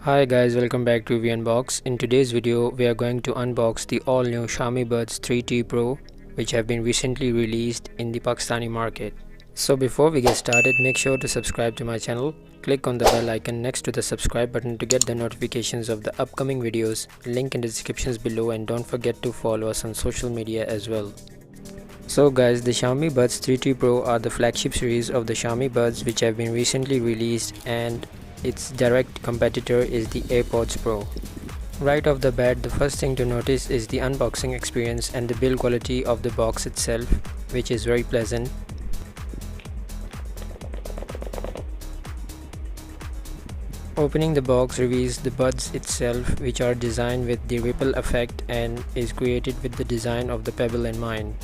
Hi guys, welcome back to Unbox. In today's video, we are going to unbox the all-new Xiaomi Buds 3T Pro, which have been recently released in the Pakistani market. So before we get started, make sure to subscribe to my channel. Click on the bell icon next to the subscribe button to get the notifications of the upcoming videos. Link in the descriptions below, and don't forget to follow us on social media as well. So guys, the Xiaomi Buds 3T Pro are the flagship series of the Xiaomi Buds which have been recently released, and its direct competitor is the AirPods Pro. Right off the bat, the first thing to notice is the unboxing experience and the build quality of the box itself, which is very pleasant. Opening the box reveals the buds itself, which are designed with the ripple effect and is created with the design of the pebble in mind.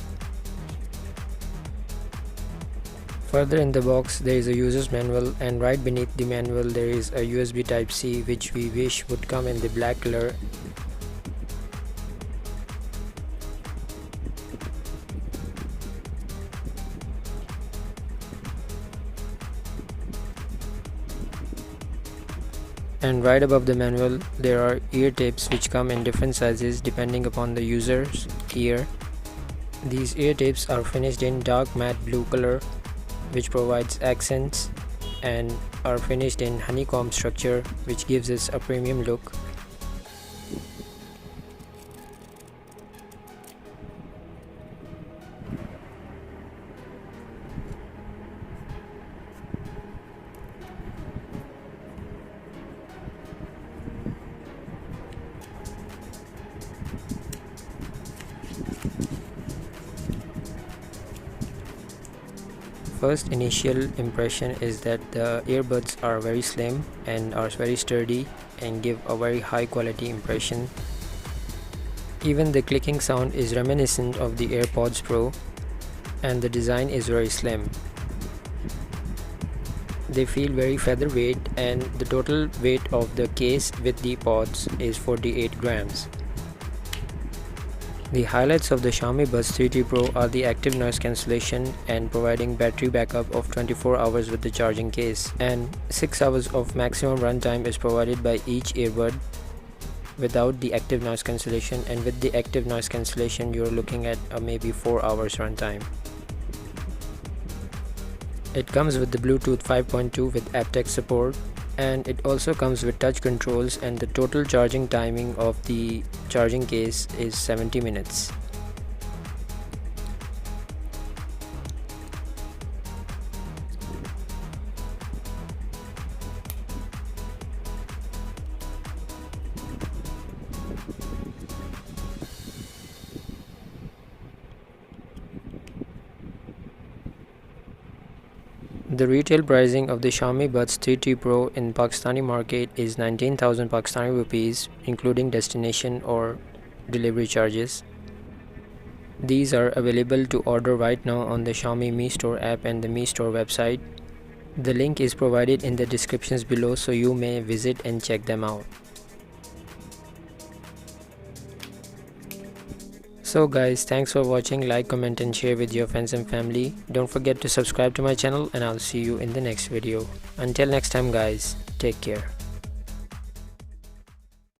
Further in the box, there is a user's manual, and right beneath the manual there is a USB Type-C which we wish would come in the black color. And right above the manual there are ear tips which come in different sizes depending upon the user's ear. These ear tips are finished in dark matte blue color, which provides accents, and are finished in honeycomb structure, which gives us a premium look. First initial impression is that the earbuds are very slim and are very sturdy and give a very high quality impression. Even the clicking sound is reminiscent of the AirPods Pro, and the design is very slim. They feel very featherweight, and the total weight of the case with the pods is 48 grams. The highlights of the Xiaomi Buds 3T Pro are the active noise cancellation and providing battery backup of 24 hours with the charging case, and 6 hours of maximum runtime is provided by each earbud without the active noise cancellation, and with the active noise cancellation you're looking at maybe 4 hours runtime. It comes with the Bluetooth 5.2 with AptX support, and it also comes with touch controls, and the total charging timing of the charging case is 70 minutes. The retail pricing of the Xiaomi Buds 3T Pro in Pakistani market is 19,000 Pakistani rupees, including destination or delivery charges. These are available to order right now on the Xiaomi Mi Store app and the Mi Store website. The link is provided in the descriptions below, so you may visit and check them out. So guys, thanks for watching. Like, comment and share with your friends and family. Don't forget to subscribe to my channel, and I'll see you in the next video. Until next time guys, take care.